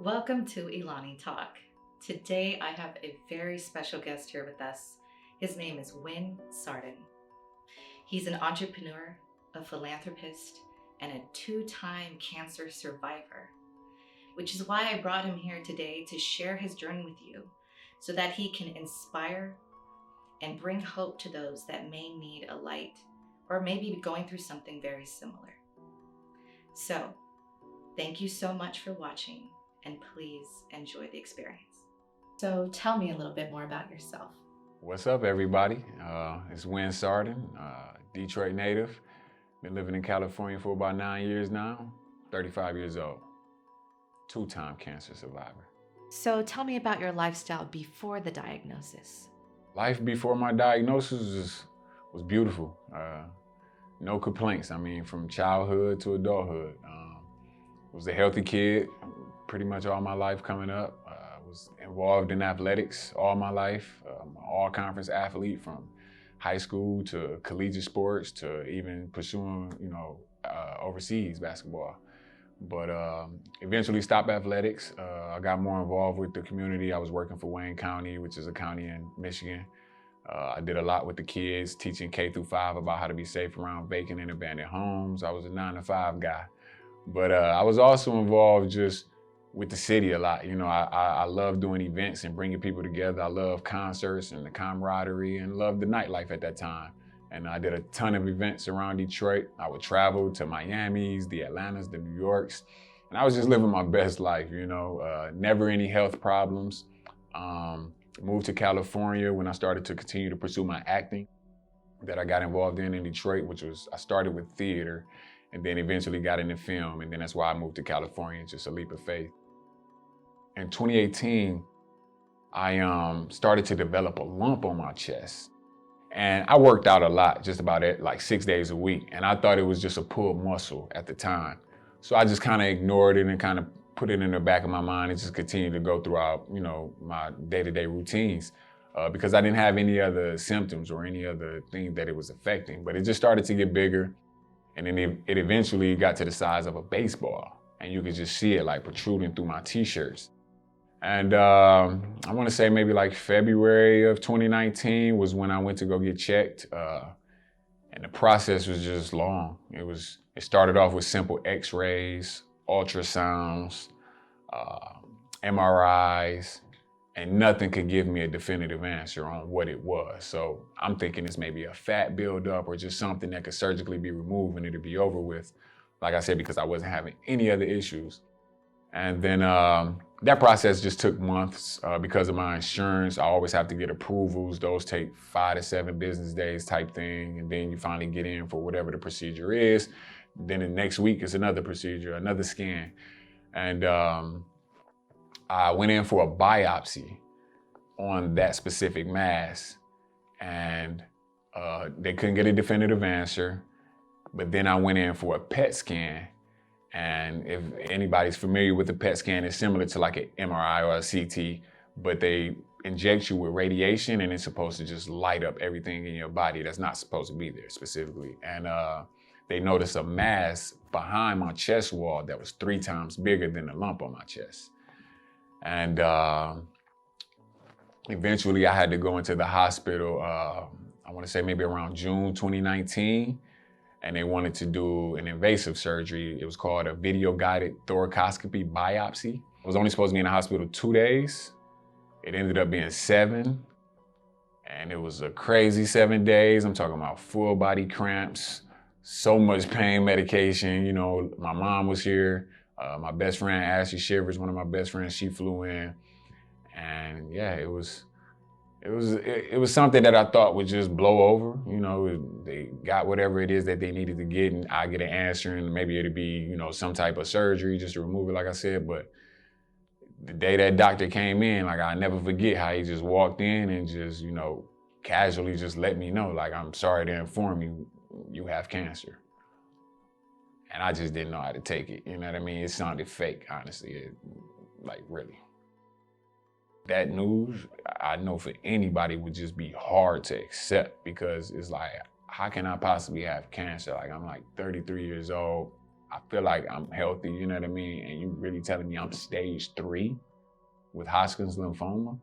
Welcome to ELANI Talk. Today I have a very special guest here with us. His name is Wynn Sarden. He's an entrepreneur, a philanthropist, and a two-time cancer survivor, which is why I brought him here today to share his journey with you so that he can inspire and bring hope to those that may need a light or maybe be going through something very similar. So, thank you so much for watching, and please enjoy the experience. So tell me a little bit more about yourself. What's up, everybody? It's Wynn Sarden, Detroit native. Been living in California for about 9 years now, 35 years old. Two-time cancer survivor. So tell me about your lifestyle before the diagnosis. Life before my diagnosis was beautiful. No complaints. I mean, from childhood to adulthood. Was a healthy kid pretty much all my life coming up. Was involved in athletics all my life. All-conference athlete from high school to collegiate sports to even pursuing, overseas basketball. But eventually stopped athletics. I got more involved with the community. I was working for Wayne County, which is a county in Michigan. I did a lot with the kids, teaching K through 5 about how to be safe around vacant and abandoned homes. I was a 9-to-5 guy. But I was also involved just with the city a lot. I love doing events and bringing people together. I love concerts and the camaraderie and loved the nightlife at that time. And I did a ton of events around Detroit. I would travel to Miami's, the Atlantas, the New Yorks. And I was just living my best life, never any health problems. Moved to California when I started to continue to pursue my acting that I got involved in Detroit, which was, I started with theater and then eventually got into film. And then that's why I moved to California, just a leap of faith. In 2018, I started to develop a lump on my chest. And I worked out a lot, just about like 6 days a week. And I thought it was just a pulled muscle at the time. So I just kind of ignored it and kind of put it in the back of my mind and just continued to go throughout, my day-to-day routines because I didn't have any other symptoms or any other thing that it was affecting. But it just started to get bigger. And then it eventually got to the size of a baseball. And you could just see it like protruding through my t-shirts. And I want to say maybe like February of 2019 was when I went to go get checked. And the process was just long. It started off with simple x-rays, ultrasounds, MRIs, and nothing could give me a definitive answer on what it was. So I'm thinking it's maybe a fat buildup or just something that could surgically be removed and it'd be over with. Like I said, because I wasn't having any other issues. And then that process just took months because of my insurance. I always have to get approvals. Those take 5 to 7 business days type thing. And then you finally get in for whatever the procedure is. Then the next week is another procedure, another scan. And I went in for a biopsy on that specific mass. And they couldn't get a definitive answer. But then I went in for a PET scan. And if anybody's familiar with the PET scan, it's similar to like an MRI or a CT, but they inject you with radiation and it's supposed to just light up everything in your body that's not supposed to be there specifically. And they noticed a mass behind my chest wall that was 3 times bigger than the lump on my chest. And eventually I had to go into the hospital, I want to say maybe around June 2019. And they wanted to do an invasive surgery. It was called a video-guided thoracoscopy biopsy. I was only supposed to be in the hospital 2 days. It ended up being 7. And it was a crazy 7 days. I'm talking about full body cramps, so much pain medication. My mom was here. My best friend, Ashley Shivers, one of my best friends, she flew in. And yeah, it was something that I thought would just blow over. They got whatever it is that they needed to get and I get an answer and maybe it'd be, some type of surgery just to remove it, like I said. But the day that doctor came in, like I never forget how he just walked in and just, casually just let me know, like, I'm sorry to inform you, you have cancer. And I just didn't know how to take it, you know what I mean? It sounded fake, honestly, really. That news, I know for anybody would just be hard to accept because it's like, how can I possibly have cancer? Like I'm like 33 years old. I feel like I'm healthy, you know what I mean? And you really telling me I'm stage 3 with Hodgkin's lymphoma?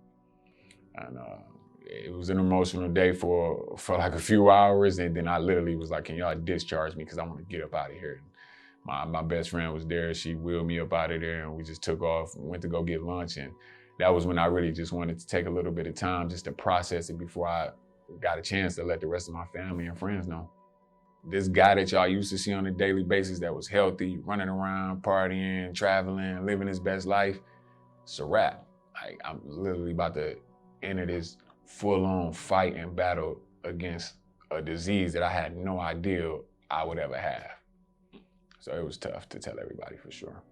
And it was an emotional day for like a few hours. And then I literally was like, can y'all discharge me? Because I want to get up out of here. My best friend was there. She wheeled me up out of there and we just took off and went to go get lunch. And that was when I really just wanted to take a little bit of time just to process it before I got a chance to let the rest of my family and friends know. This guy that y'all used to see on a daily basis that was healthy, running around, partying, traveling, living his best life, it's a wrap. Like, I'm literally about to enter this full-on fight and battle against a disease that I had no idea I would ever have. So it was tough to tell everybody for sure.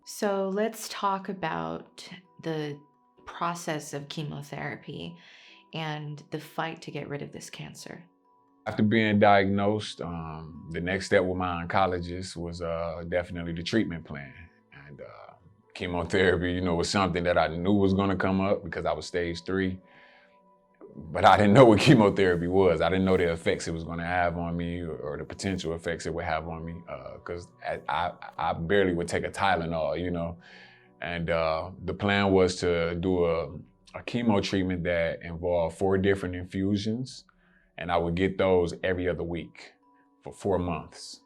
So let's talk about the process of chemotherapy and the fight to get rid of this cancer. After being diagnosed, the next step with my oncologist was definitely the treatment plan. And chemotherapy, you know, was something that I knew was gonna come up because I was stage 3. But I didn't know what chemotherapy was. I didn't know the effects it was gonna have on me or the potential effects it would have on me, because I barely would take a Tylenol, you know. And the plan was to do a chemo treatment that involved 4 different infusions, and I would get those every other week for 4 months.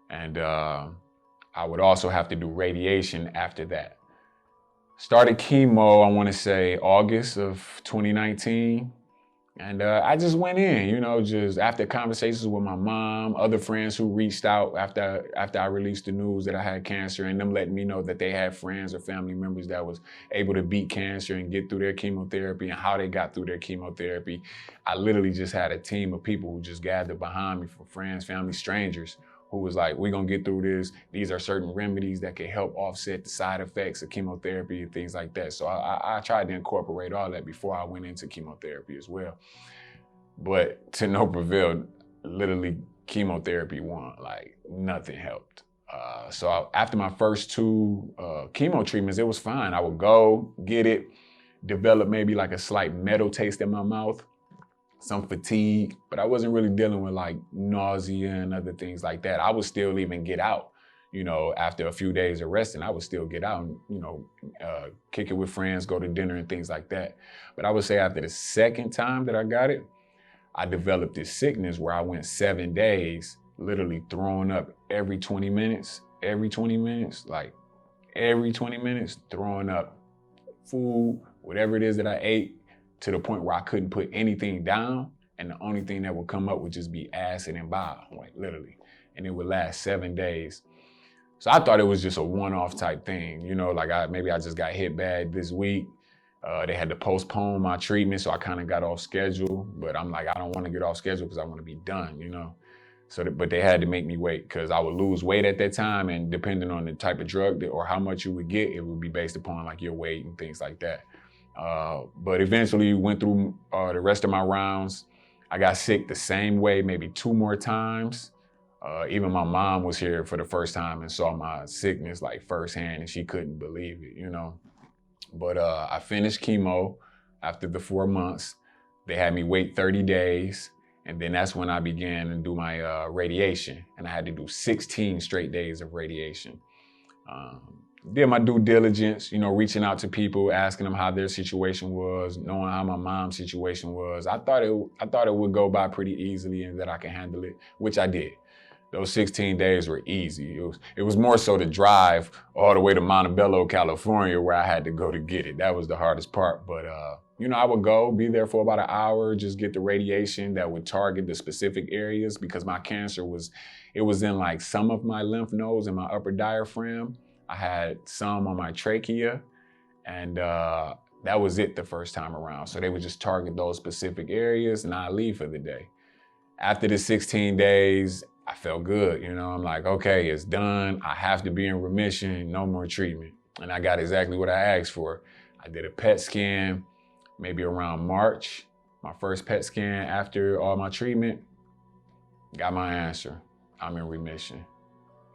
And I would also have to do radiation after that. Started chemo, I wanna say August of 2019. And I just went in, you know, just after conversations with my mom, other friends who reached out after I released the news that I had cancer, and them letting me know that they had friends or family members that was able to beat cancer and get through their chemotherapy and how they got through their chemotherapy. I literally just had a team of people who just gathered behind me, from friends, family, strangers, who was like, we're gonna get through this. These are certain remedies that can help offset the side effects of chemotherapy and things like that. So I tried to incorporate all that before I went into chemotherapy as well. But to no avail, literally chemotherapy won, like nothing helped. So after my first 2 chemo treatments, it was fine. I would go, get it, develop maybe like a slight metal taste in my mouth, some fatigue, but I wasn't really dealing with like nausea and other things like that. I would still even get out, you know, after a few days of resting, I would still get out and, you know, kick it with friends, go to dinner and things like that. But I would say after the second time that I got it, I developed this sickness where I went 7 days, literally throwing up every 20 minutes, like every 20 minutes, throwing up food, whatever it is that I ate, to the point where I couldn't put anything down, and the only thing that would come up would just be acid and bile, like literally. And it would last 7 days. So I thought it was just a one-off type thing, you know, like maybe I just got hit bad this week. They had to postpone my treatment, so I kind of got off schedule, but I'm like, I don't want to get off schedule because I want to be done, you know? But they had to make me wait because I would lose weight at that time, and depending on the type of drug or how much you would get, it would be based upon like your weight and things like that. But eventually went through the rest of my rounds. I got sick the same way, maybe 2 more times. Even my mom was here for the first time and saw my sickness like firsthand, and she couldn't believe it, you know? But I finished chemo after the 4 months. They had me wait 30 days. And then that's when I began to do my radiation. And I had to do 16 straight days of radiation. Did my due diligence, you know, reaching out to people, asking them how their situation was, knowing how my mom's situation was. I thought it would go by pretty easily and that I could handle it, which I did. Those 16 days were easy. It was more so the drive all the way to Montebello, California, where I had to go to get it. That was the hardest part. But, you know, I would go, be there for about an hour, just get the radiation that would target the specific areas, because my cancer was in like some of my lymph nodes and my upper diaphragm. I had some on my trachea, and that was it the first time around. So they would just target those specific areas and I'd leave for the day. After the 16 days, I felt good, you know, I'm like, okay, it's done. I have to be in remission, no more treatment. And I got exactly what I asked for. I did a PET scan, maybe around March, my first PET scan after all my treatment, got my answer. I'm in remission.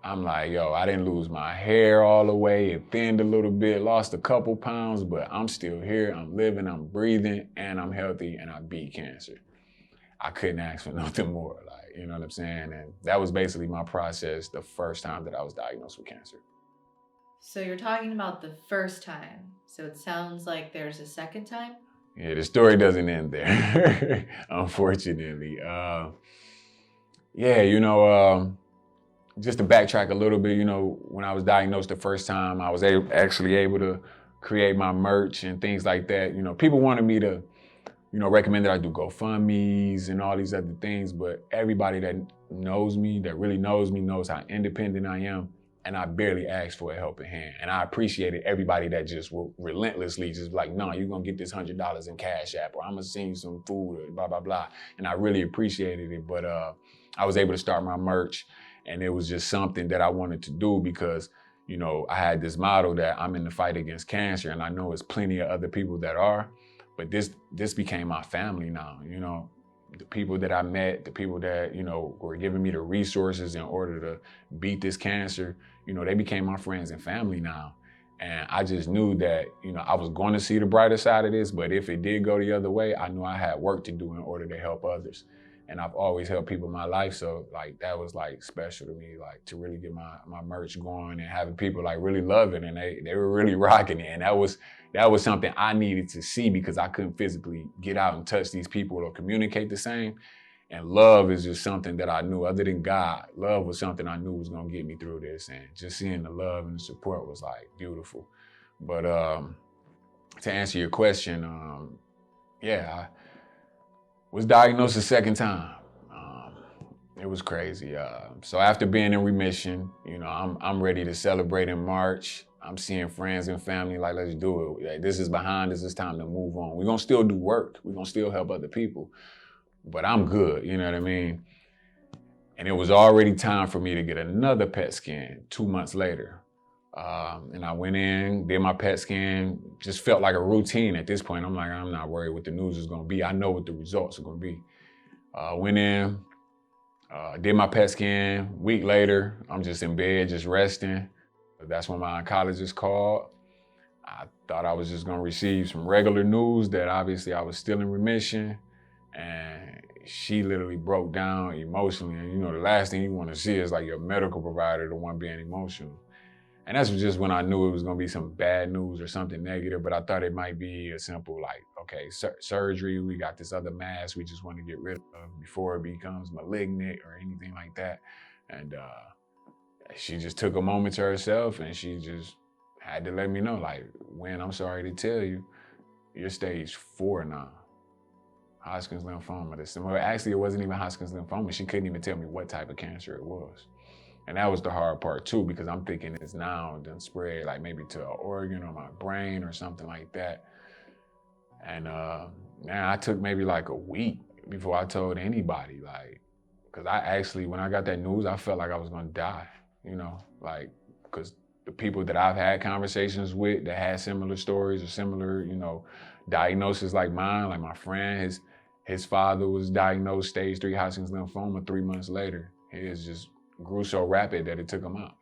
I'm like, yo, I didn't lose my hair all the way. It thinned a little bit, lost a couple pounds, but I'm still here. I'm living, I'm breathing, and I'm healthy, and I beat cancer. I couldn't ask for nothing more. Like, you know what I'm saying? And that was basically my process the first time that I was diagnosed with cancer. So you're talking about the first time. So it sounds like there's a second time? Yeah, the story doesn't end there, unfortunately. Yeah, just to backtrack a little bit, when I was diagnosed the first time, I was actually able to create my merch and things like that. People wanted me to, recommend that I do GoFundMes and all these other things, but everybody that knows me, that really knows me, knows how independent I am, and I barely asked for a helping hand. And I appreciated everybody that just will relentlessly just like, no, you're gonna get this $100 in Cash App, or I'm gonna send you some food, or blah, blah, blah. And I really appreciated it, but I was able to start my merch, and it was just something that I wanted to do because, I had this motto that I'm in the fight against cancer, and I know there's plenty of other people that are, but this became my family now. The people that I met, the people that, were giving me the resources in order to beat this cancer, they became my friends and family now. And I just knew that, I was going to see the brighter side of this, but if it did go the other way, I knew I had work to do in order to help others. And I've always helped people in my life. So like, that was like special to me, like to really get my merch going and having people like really love it. And they were really rocking it. And that was something I needed to see because I couldn't physically get out and touch these people or communicate the same. And love is just something that I knew, other than God, love was something I knew was gonna get me through this. And just seeing the love and the support was like beautiful. But to answer your question, I was diagnosed the second time. It was crazy. So after being in remission, I'm ready to celebrate in March. I'm seeing friends and family like, let's do it. Like, this is behind us. It's time to move on. We're gonna still do work. We're gonna still help other people. But I'm good, you know what I mean? And it was already time for me to get another PET scan 2 months later. And I went in, did my PET scan, just felt like a routine at this point. I'm like, I'm not worried what the news is gonna be. I know what the results are gonna be. Went in, did my PET scan. Week later, I'm just in bed, just resting. That's when my oncologist called. I thought I was just gonna receive some regular news that obviously I was still in remission. And she literally broke down emotionally. And the last thing you wanna see is like your medical provider, the one being emotional. And that's just when I knew it was gonna be some bad news or something negative, but I thought it might be a simple like, okay, surgery, we got this other mass we just want to get rid of before it becomes malignant or anything like that. And she just took a moment to herself and she just had to let me know, like, Wynn, I'm sorry to tell you, you're stage 4 now. Hodgkin's lymphoma. Well, actually, it wasn't even Hodgkin's lymphoma. She couldn't even tell me what type of cancer it was. And that was the hard part too, because I'm thinking it's now done spread like maybe to an organ or my brain or something like that. And I took maybe like a week before I told anybody, like, because I actually, when I got that news, I felt like I was gonna die, like, because the people that I've had conversations with that had similar stories or similar, diagnoses like mine, like my friend, his father was diagnosed stage 3 Hodgkin's lymphoma 3 months later. His just grew so rapid that it took him out,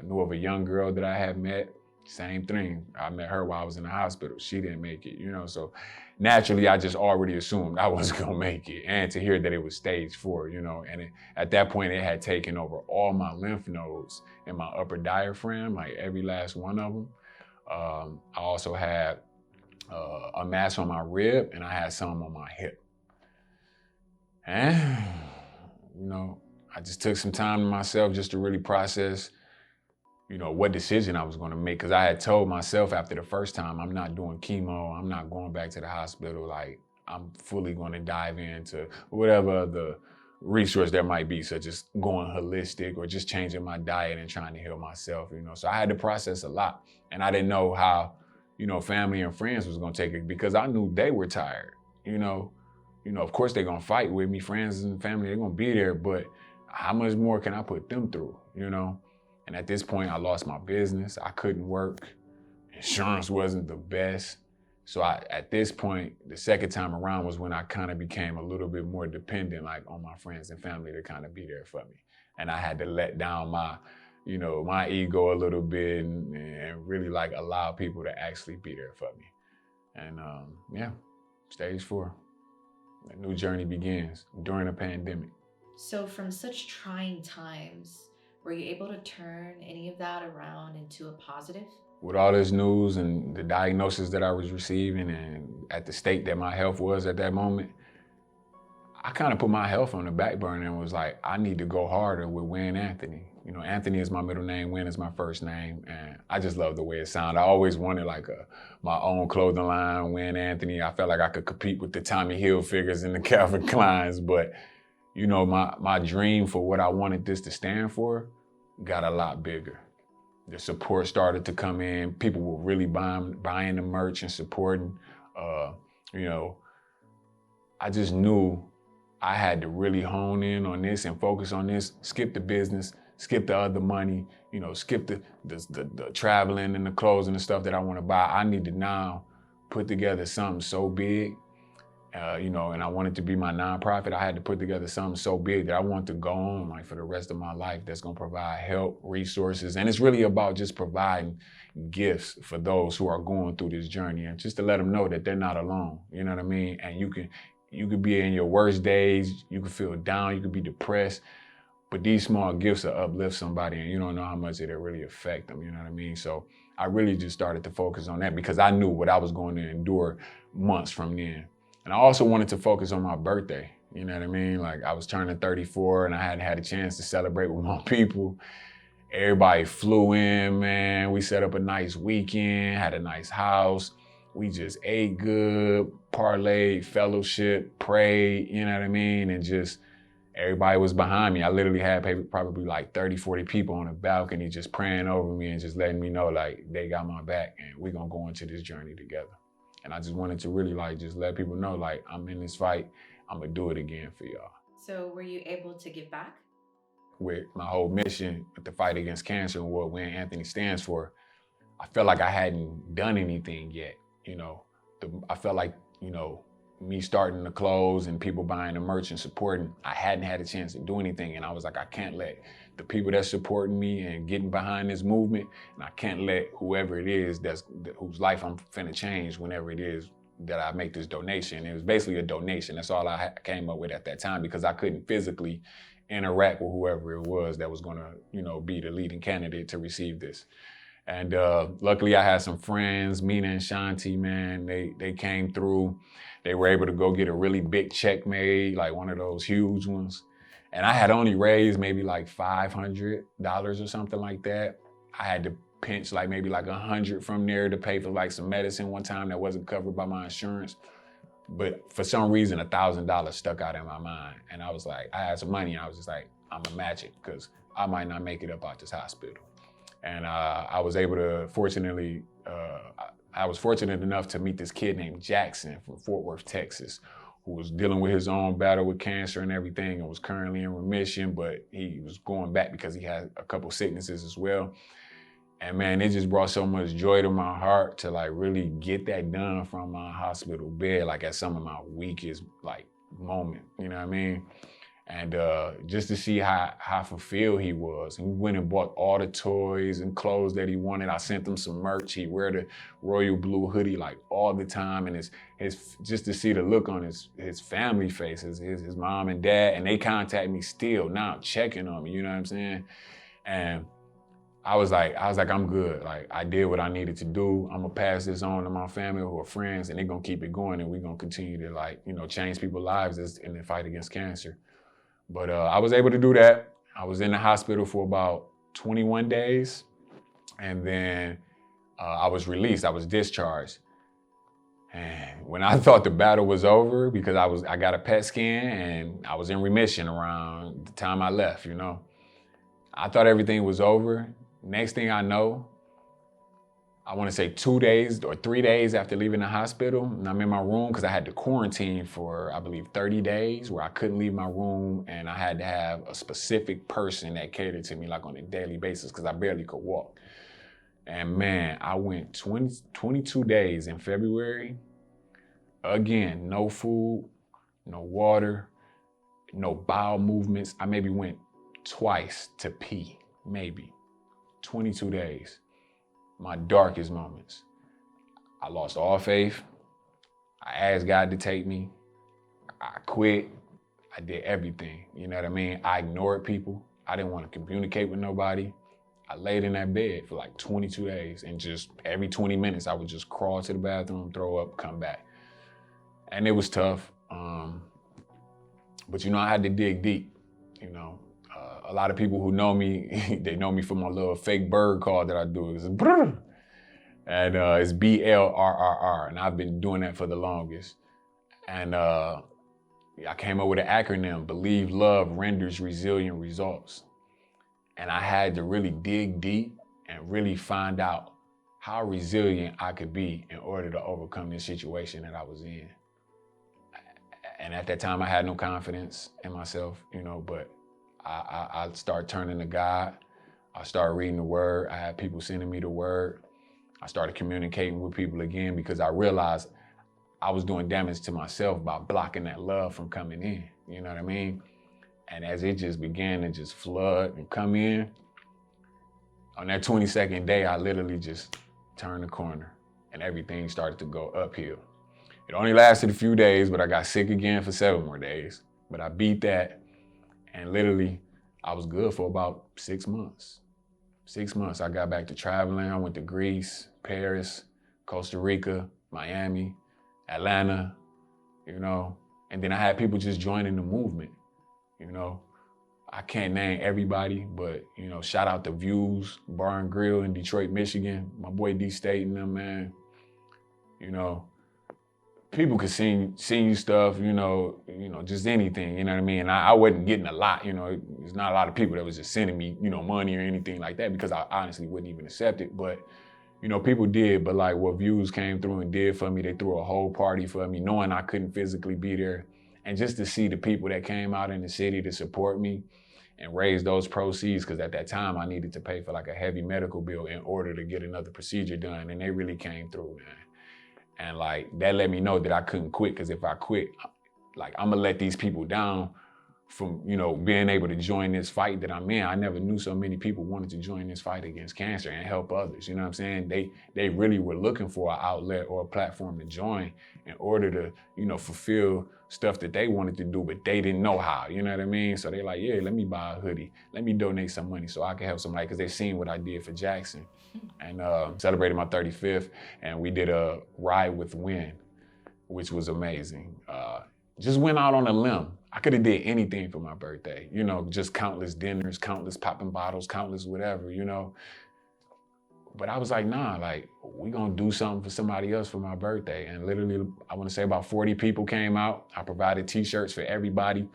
Knew of a young girl that I had met, same thing. I met her while I was in the hospital. She didn't make it, so naturally I just already assumed I wasn't gonna make it. And to hear that it was stage 4, and at that point it had taken over all my lymph nodes in my upper diaphragm, like every last one of them. I also had a mass on my rib and I had some on my hip. And, I just took some time to myself just to really process, what decision I was going to make. Because I had told myself after the first time, I'm not doing chemo. I'm not going back to the hospital. Like, I'm fully going to dive into whatever the resource there might be, such as going holistic or just changing my diet and trying to heal myself, So I had to process a lot. And I didn't know how, family and friends was going to take it because I knew they were tired, of course they're going to fight with me. Friends and family, they're going to be there, but how much more can I put them through, And at this point, I lost my business. I couldn't work. Insurance wasn't the best. So at this point, the second time around was when I kind of became a little bit more dependent, like on my friends and family to kind of be there for me. And I had to let down my, my ego a little bit and really like allow people to actually be there for me. And stage 4. A new journey begins during a pandemic. So, from such trying times, were you able to turn any of that around into a positive? With all this news and the diagnosis that I was receiving and at the state that my health was at that moment, I kind of put my health on the back burner and was like, I need to go harder with Wynn Anthony. You know, Anthony is my middle name, Wynn is my first name, and I just love the way it sounded. I always wanted like my own clothing line, Wynn Anthony. I felt like I could compete with the Tommy Hilfigers and the Calvin Kleins, but you know, my dream for what I wanted this to stand for got a lot bigger. The support started to come in. People were really buying the merch and supporting. You know, I just knew I had to really hone in on this and focus on this, skip the business, skip the other money, you know, skip the traveling and the clothes and the stuff that I want to buy. I need to now put together something so big, you know, and I wanted to be my nonprofit. I had to put together something so big that I want to go on like for the rest of my life that's gonna provide help, resources. And it's really about just providing gifts for those who are going through this journey and just to let them know that they're not alone, you know what I mean? And you could be in your worst days, you could feel down, you could be depressed, but these small gifts will uplift somebody and you don't know how much it'll really affect them, you know what I mean? So I really just started to focus on that because I knew what I was going to endure months from then. And I also wanted to focus on my birthday, you know what I mean? Like I was turning 34 and I hadn't had a chance to celebrate with my people. Everybody flew in, man. We set up a nice weekend, had a nice house. We just ate good, parlayed, fellowship, prayed, you know what I mean? And just everybody was behind me. I literally had probably like 30, 40 people on the balcony just praying over me and just letting me know like they got my back and we're gonna go into this journey together. And I just wanted to really like just let people know like I'm in this fight, I'm gonna do it again for y'all. So, were you able to give back? With my whole mission with the fight against cancer and what Wynn Anthony stands for, I felt like I hadn't done anything yet. You know, I felt like, you know, me starting the clothes and people buying the merch and supporting, I hadn't had a chance to do anything. And I was like, I can't let the people that's supporting me and getting behind this movement, and I can't let whoever it is whose life I'm finna change whenever it is that I make this donation. It was basically a donation. That's all I came up with at that time because I couldn't physically interact with whoever it was that was gonna, you know, be the leading candidate to receive this. And luckily I had some friends, Mina and Shanti, man, they came through. They were able to go get a really big check made, like one of those huge ones. And I had only raised maybe like $500 or something like that. I had to pinch like maybe like 100 from there to pay for like some medicine one time that wasn't covered by my insurance. But for some reason, $1,000 stuck out in my mind. And I was like, I had some money and I was just like, I'm gonna match it because I might not make it up out this hospital. And I was able to, fortunately, I was fortunate enough to meet this kid named Jackson from Fort Worth, Texas, who was dealing with his own battle with cancer and everything and was currently in remission, but he was going back because he had a couple sicknesses as well. And man, it just brought so much joy to my heart to like really get that done from my hospital bed, like at some of my weakest like moment, you know what I mean? And just to see how fulfilled he was. And we went and bought all the toys and clothes that he wanted. I sent him some merch. He wear the royal blue hoodie like all the time. And his just to see the look on his family faces, his mom and dad, and they contact me still now, checking on me, you know what I'm saying? And I was like, I'm good. Like I did what I needed to do. I'm gonna pass this on to my family who are friends and they're gonna keep it going and we're gonna continue to like, you know, change people's lives in the fight against cancer. But I was able to do that. I was in the hospital for about 21 days. And then I was released, I was discharged. And when I thought the battle was over, because I got a PET scan and I was in remission around the time I left, you know. I thought everything was over. Next thing I know, I want to say 2 days or 3 days after leaving the hospital, and I'm in my room because I had to quarantine for, I believe, 30 days where I couldn't leave my room and I had to have a specific person that catered to me like on a daily basis because I barely could walk. And man, I went 22 days in February. Again, no food, no water, no bowel movements. I maybe went twice to pee, maybe. 22 days. My darkest moments. I lost all faith. I asked God to take me. I quit. I did everything, you know what I mean? I ignored people. I didn't want to communicate with nobody. I laid in that bed for like 22 days and just every 20 minutes I would just crawl to the bathroom, throw up, come back. And it was tough. But I had to dig deep, you know. A lot of people who know me, they know me for my little fake bird call that I do. It's brrr. And it's BLRRR, and I've been doing that for the longest. And I came up with an acronym, Believe Love Renders Resilient Results. And I had to really dig deep and really find out how resilient I could be in order to overcome this situation that I was in. And at that time, I had no confidence in myself, you know, but I started turning to God. I started reading the word. I had people sending me the word. I started communicating with people again because I realized I was doing damage to myself by blocking that love from coming in, you know what I mean? And as it just began to just flood and come in, on that 22nd day, I literally just turned the corner and everything started to go uphill. It only lasted a few days, but I got sick again for 7 more days. But I beat that, and literally, I was good for about 6 months. 6 months, I got back to traveling. I went to Greece, Paris, Costa Rica, Miami, Atlanta, you know. And then I had people just joining the movement, you know. I can't name everybody, but, you know, shout out to Views Bar and Grill in Detroit, Michigan. My boy D-State and them, man. You know, people could send you stuff, you know, just anything, you know what I mean? And I wasn't getting a lot, you know, there's not a lot of people that was just sending me, you know, money or anything like that because I honestly wouldn't even accept it. But, you know, people did, but like what Views came through and did for me, they threw a whole party for me, knowing I couldn't physically be there. And just to see the people that came out in the city to support me and raise those proceeds, because at that time I needed to pay for like a heavy medical bill in order to get another procedure done. And they really came through, man. And like, that let me know that I couldn't quit, because if I quit, like, I'm gonna let these people down from, you know, being able to join this fight that I'm in. I never knew so many people wanted to join this fight against cancer and help others, you know what I'm saying? They really were looking for an outlet or a platform to join in order to, you know, fulfill stuff that they wanted to do, but they didn't know how, you know what I mean? So they're like, yeah, let me buy a hoodie. Let me donate some money so I can help somebody, because they've seen what I did for Jackson. And celebrated my 35th, and we did a ride with Wynn, which was amazing. Just went out on a limb. I could have did anything for my birthday, you know, just countless dinners, countless popping bottles, countless whatever, you know. But I was like, nah, like, we gonna do something for somebody else for my birthday. And literally, I wanna say about 40 people came out. I provided t-shirts for everybody.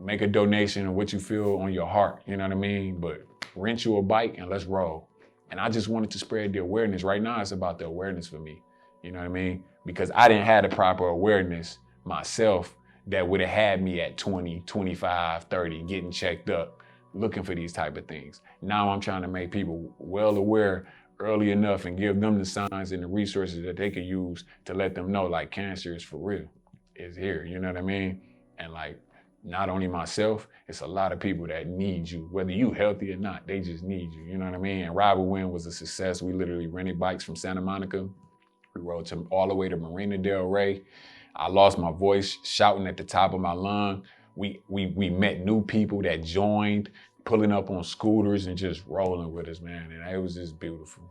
Make a donation of what you feel on your heart, you know what I mean? But rent you a bike and let's roll. And I just wanted to spread the awareness. Right now, it's about the awareness for me. You know what I mean? Because I didn't have the proper awareness myself that would have had me at 20, 25, 30, getting checked up, looking for these type of things. Now I'm trying to make people well aware early enough and give them the signs and the resources that they could use to let them know, like, cancer is for real. It's here, you know what I mean? And like, not only myself, it's a lot of people that need you, whether you healthy or not, they just need you, you know what I mean? And Ride with Wynn was a success. We literally rented bikes from Santa Monica. We rode all the way to Marina Del Rey. I lost my voice shouting at the top of my lung. We met new people that joined, pulling up on scooters and just rolling with us, man. And it was just beautiful.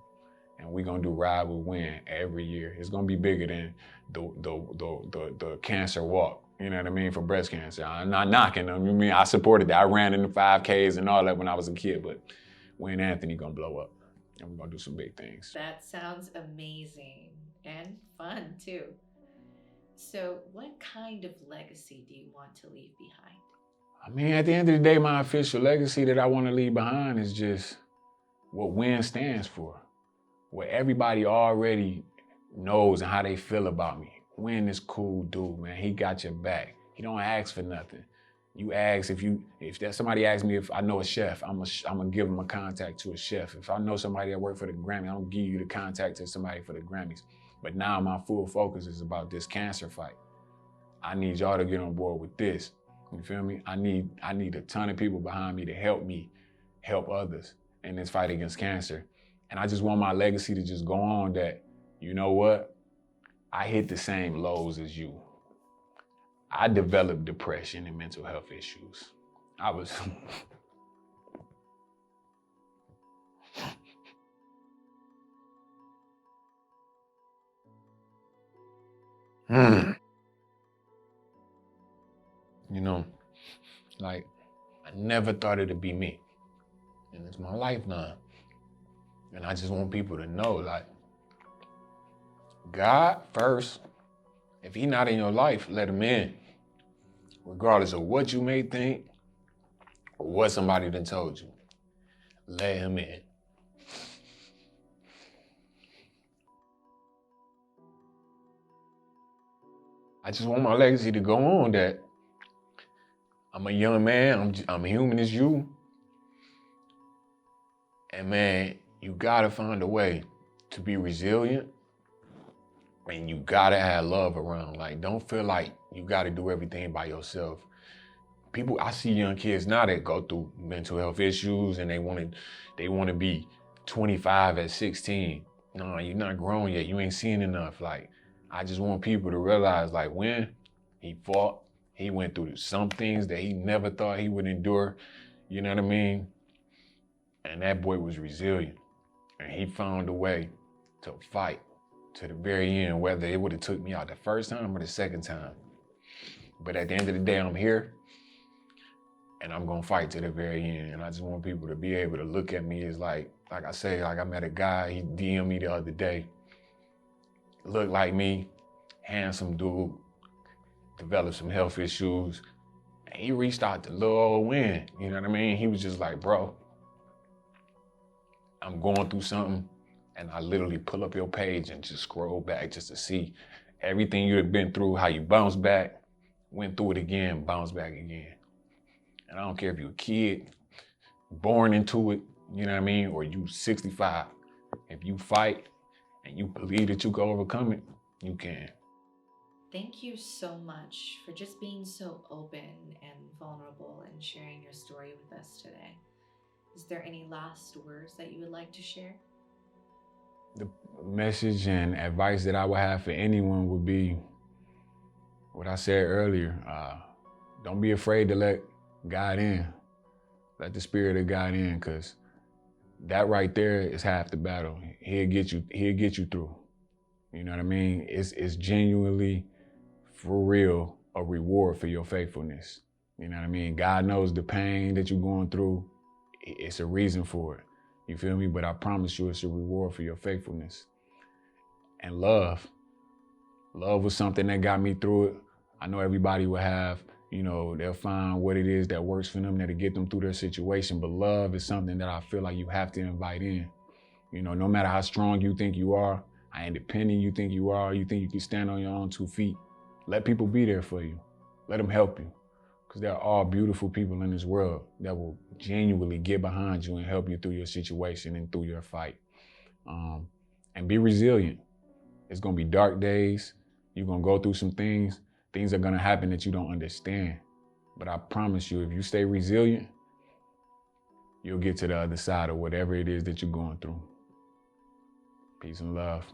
And we're gonna do Ride with Wynn every year. It's gonna be bigger than the cancer walk. You know what I mean, for breast cancer. I'm not knocking them. I mean, I supported that. I ran in the 5Ks and all that when I was a kid, but Wynn Anthony gonna blow up, and we're gonna do some big things. That sounds amazing and fun too. So what kind of legacy do you want to leave behind? I mean, at the end of the day, my official legacy that I want to leave behind is just what Wynn stands for, what everybody already knows and how they feel about me. Wynn is cool dude, man. He got your back. He don't ask for nothing. You ask if somebody asks me if I know a chef, I'm gonna give them a contact to a chef. If I know somebody that work for the Grammy, I'm gonna give you the contact to somebody for the Grammys. But now my full focus is about this cancer fight. I need y'all to get on board with this. You feel me? I need a ton of people behind me to help others in this fight against cancer. And I just want my legacy to just go on that, you know what? I hit the same lows as you. I developed depression and mental health issues. I was you know, like, I never thought it'd be me. And it's my lifeline. And I just want people to know, like, God first. If he not in your life, let him in. Regardless of what you may think or what somebody done told you, let him in. I just want my legacy to go on that I'm a young man, I'm human as you. And man, you gotta find a way to be resilient, and you gotta have love around. Like, don't feel like you gotta do everything by yourself. People, I see young kids now that go through mental health issues and they wanna be 25 at 16. No, you're not grown yet, you ain't seen enough. Like, I just want people to realize, like, when he fought, he went through some things that he never thought he would endure, you know what I mean? And that boy was resilient. And he found a way to fight to the very end, whether it would have took me out the first time or the second time. But at the end of the day, I'm here and I'm gonna fight to the very end. And I just want people to be able to look at me as like I say, like, I met a guy, he DM'd me the other day, looked like me, handsome dude, developed some health issues. And he reached out to little old Wynn, you know what I mean? He was just like, bro, I'm going through something, and I literally pull up your page and just scroll back just to see everything you had been through, how you bounced back, went through it again, bounced back again. And I don't care if you're a kid, born into it, you know what I mean, or you 65. If you fight and you believe that you can overcome it, you can. Thank you so much for just being so open and vulnerable and sharing your story with us today. Is there any last words that you would like to share? The message and advice that I would have for anyone would be what I said earlier. Don't be afraid to let God in. Let the Spirit of God in, because that right there is half the battle. He'll get you through. You know what I mean? It's genuinely, for real, a reward for your faithfulness. You know what I mean? God knows the pain that you're going through. It's a reason for it. You feel me? But I promise you it's a reward for your faithfulness. And love. Love was something that got me through it. I know everybody will have, they'll find what it is that works for them, that'll get them through their situation. But love is something that I feel like you have to invite in. No matter how strong you think you are, how independent you think you are, you think you can stand on your own 2 feet, let people be there for you. Let them help you. Because there are all beautiful people in this world that will genuinely get behind you and help you through your situation and through your fight. And be resilient. It's gonna be dark days. You're gonna go through some things. Things are gonna happen that you don't understand. But I promise you, if you stay resilient, you'll get to the other side of whatever it is that you're going through. Peace and love.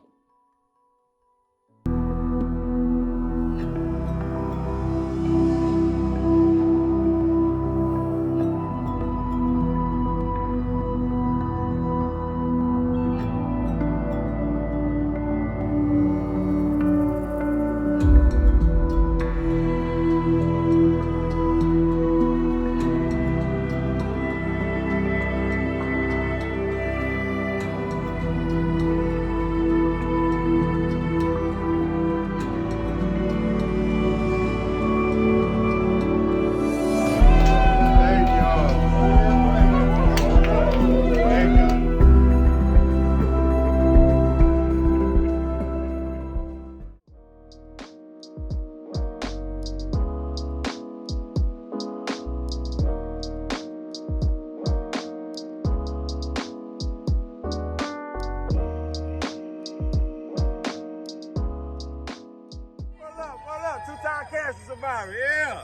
Yeah.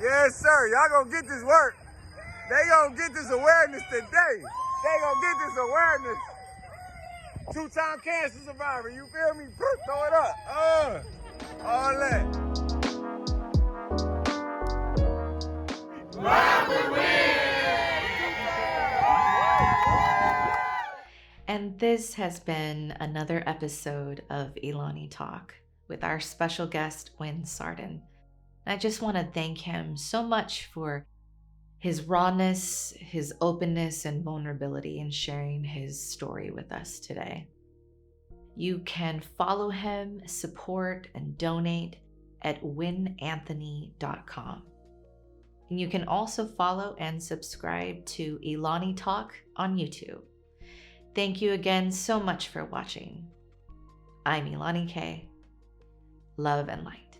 Yes, sir. Y'all gonna get this work. They gonna get this awareness today. They gonna get this awareness. 2-time cancer survivor. You feel me? Throw it up. All that. And this has been another episode of ELANI Talk with our special guest, Wynn Sarden. I just want to thank him so much for his rawness, his openness, and vulnerability in sharing his story with us today. You can follow him, support, and donate at wynanthony.com. And you can also follow and subscribe to ELANI Talk on YouTube. Thank you again so much for watching. I'm ELANI K. Love and light.